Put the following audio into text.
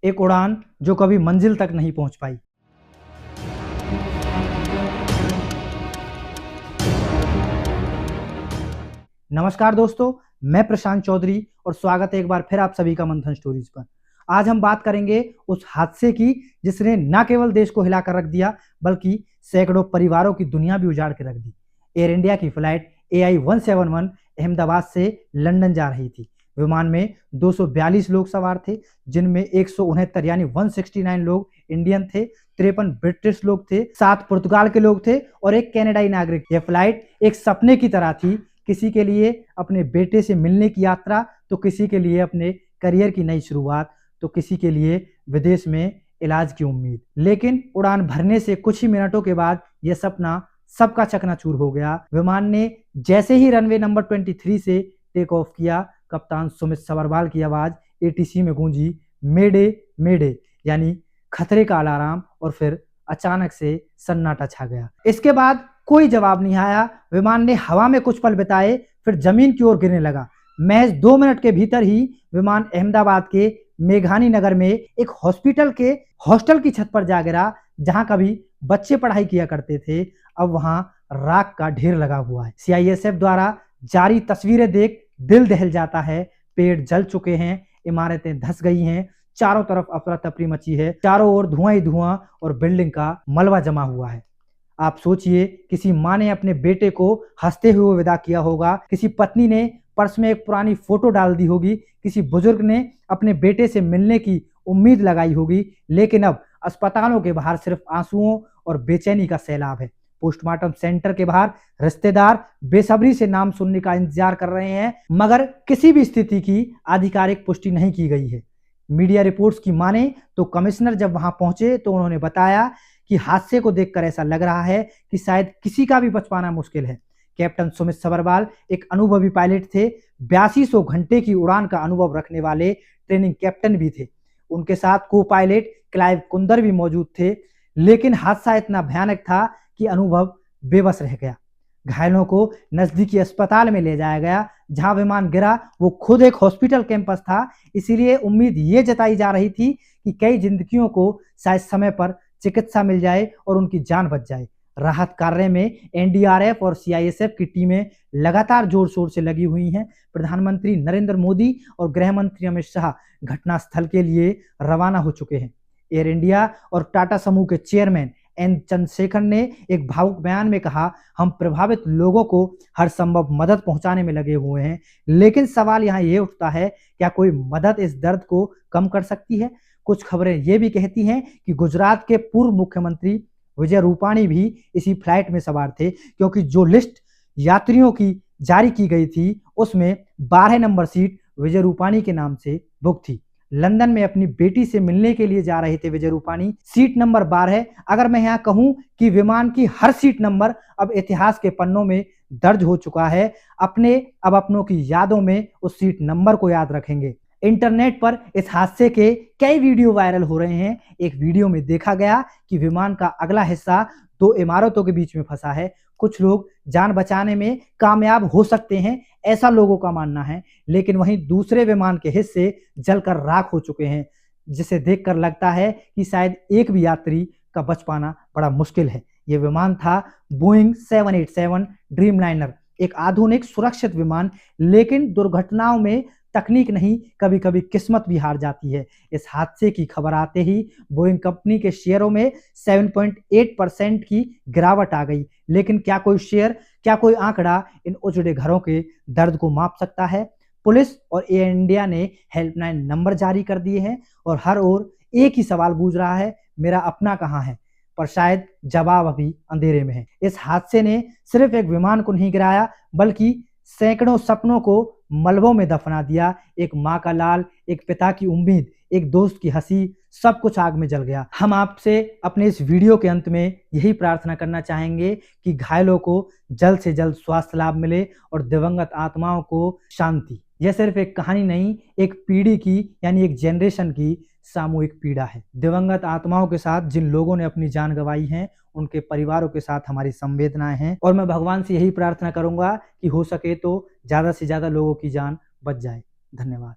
एक उड़ान जो कभी मंजिल तक नहीं पहुंच पाई। नमस्कार दोस्तों, मैं प्रशांत चौधरी और स्वागत है एक बार फिर आप सभी का मंथन स्टोरीज पर। आज हम बात करेंगे उस हादसे की जिसने न केवल देश को हिलाकर रख दिया बल्कि सैकड़ों परिवारों की दुनिया भी उजाड़ के रख दी। एयर इंडिया की फ्लाइट AI-171 अहमदाबाद से लंदन जा रही थी। विमान में 242 लोग सवार थे, जिनमें 169 यानी 169 लोग इंडियन थे, 53 ब्रिटिश लोग थे, 7 पुर्तगाल के लोग थे और एक कनाडाई नागरिक। यह फ्लाइट एक सपने की तरह थी, किसी के लिए अपने बेटे से मिलने की यात्रा, तो किसी के लिए अपने करियर की नई शुरुआत, तो किसी के लिए विदेश में इलाज की उम्मीद। लेकिन उड़ान भरने से कुछ ही मिनटों के बाद यह सपना सबका चकनाचूर हो गया। विमान ने जैसे ही रनवे नंबर 23 से टेक ऑफ किया, कप्तान सुमित सबरवाल की आवाज ATC में गूंजी, मेडे मेडे, यानी खतरे का अलार्म। और फिर अचानक से सन्नाटा छा गया। इसके बाद कोई जवाब नहीं आया। विमान ने हवा में कुछ पल बिताए, फिर जमीन की ओर गिरने लगा। महज 2 मिनट के भीतर ही विमान अहमदाबाद के मेघानी नगर में एक हॉस्पिटल के हॉस्टल की छत पर जा गिरा, जहां कभी बच्चे पढ़ाई किया करते थे, अब वहां राख का ढेर लगा हुआ है। CISF द्वारा जारी तस्वीरें देख दिल दहल जाता है। पेड़ जल चुके हैं, इमारतें धंस गई हैं, चारों तरफ अफरा तफरी मची है, चारों ओर धुआं ही धुआं और बिल्डिंग का मलबा जमा हुआ है। आप सोचिए, किसी माँ ने अपने बेटे को हंसते हुए विदा किया होगा, किसी पत्नी ने पर्स में एक पुरानी फोटो डाल दी होगी, किसी बुजुर्ग ने अपने बेटे से मिलने की उम्मीद लगाई होगी, लेकिन अब अस्पतालों के बाहर सिर्फ आंसुओं और बेचैनी का सैलाब है। पोस्टमार्टम सेंटर के बाहर रिश्तेदार बेसब्री से नाम सुनने का इंतजार कर रहे हैं, मगर किसी भी स्थिति की आधिकारिक पुष्टि नहीं की गई है। मीडिया रिपोर्ट्स की माने तो कमिश्नर जब वहां पहुंचे तो उन्होंने बताया कि हादसे को देखकर ऐसा लग रहा है कि शायद किसी का भी बच पाना मुश्किल है। कैप्टन सुमित सबरवाल एक अनुभवी पायलट थे, 8200 घंटे की उड़ान का अनुभव रखने वाले ट्रेनिंग कैप्टन भी थे। उनके साथ को पायलट क्लाइव कुंदर भी मौजूद थे। लेकिन हादसा इतना भयानक था कि अनुभव बेबस रह गया। घायलों को नजदीकी अस्पताल में ले जाया गया। जहां विमान गिरा वो खुद एक हॉस्पिटल कैंपस था, इसीलिए उम्मीद ये जताई जा रही थी कि कई जिंदगियों को शायद समय पर चिकित्सा मिल जाए और उनकी जान बच जाए। राहत कार्य में NDRF और CISF की टीमें लगातार जोर शोर से लगी हुई हैं। प्रधानमंत्री नरेंद्र मोदी और गृह मंत्री अमित शाह घटनास्थल के लिए रवाना हो चुके हैं। एयर इंडिया और टाटा समूह के चेयरमैन N चंद्रशेखर ने एक भावुक बयान में कहा, हम प्रभावित लोगों को हर संभव मदद पहुंचाने में लगे हुए हैं, लेकिन सवाल यहाँ ये उठता है, क्या कोई मदद इस दर्द को कम कर सकती है? कुछ खबरें ये भी कहती हैं कि गुजरात के पूर्व मुख्यमंत्री विजय रूपाणी भी इसी फ्लाइट में सवार थे, क्योंकि जो लिस्ट यात्रियों की जारी की गई थी उसमें 12 नंबर सीट विजय रूपाणी के नाम से बुक थी। लंदन में अपनी बेटी से मिलने के लिए जा रहे थे विजय रूपाणी। Seat number 12। अगर मैं यहाँ कहूँ कि विमान की हर सीट नंबर अब इतिहास के पन्नों में दर्ज हो चुका है। अब अपनों की यादों में उस सीट नंबर को याद रखेंगे। इंटरनेट पर इस हादसे के कई वीडियो वायरल हो रहे हैं। एक वीडियो में देखा गया कि विमान का अगला हिस्सा 2 इमारतों के बीच में फंसा है। कुछ लोग जान बचाने में कामयाब हो सकते हैं, ऐसा लोगों का मानना है, लेकिन वहीं दूसरे विमान के हिस्से जलकर राख हो चुके हैं, जिसे देखकर लगता है कि शायद एक भी यात्री का बच पाना बड़ा मुश्किल है। यह विमान था बोइंग 787 ड्रीमलाइनर, एक आधुनिक सुरक्षित विमान, लेकिन दुर्घटनाओं में तकनीक नहीं, कभी कभी किस्मत भी हार जाती है। इस हादसे की खबर आते ही बोइंग कंपनी के शेयरों में 7.8% की गिरावट आ गई। लेकिन क्या कोई शेयर, क्या कोई आंकड़ा इन उजड़े घरों के दर्द को माप सकता है? पुलिस और एयर इंडिया ने हेल्पलाइन नंबर जारी कर दिए हैं और हर ओर एक ही सवाल गूंज रहा है, मेरा अपना कहाँ है? पर शायद जवाब अभी अंधेरे में है। इस हादसे ने सिर्फ एक विमान को नहीं गिराया, बल्कि सैकड़ों सपनों को मलबों में दफना दिया। एक माँ का लाल, एक पिता की उम्मीद, एक दोस्त की हंसी, सब कुछ आग में जल गया। हम आपसे अपने इस वीडियो के अंत में यही प्रार्थना करना चाहेंगे कि घायलों को जल्द से जल्द स्वास्थ्य लाभ मिले और दिवंगत आत्माओं को शांति। यह सिर्फ एक कहानी नहीं, एक पीढ़ी की यानी एक जनरेशन की सामूहिक पीड़ा है। दिवंगत आत्माओं के साथ जिन लोगों ने अपनी जान गंवाई है, उनके परिवारों के साथ हमारी संवेदनाएं हैं और मैं भगवान से यही प्रार्थना करूंगा कि हो सके तो ज्यादा से ज्यादा लोगों की जान बच जाए। धन्यवाद।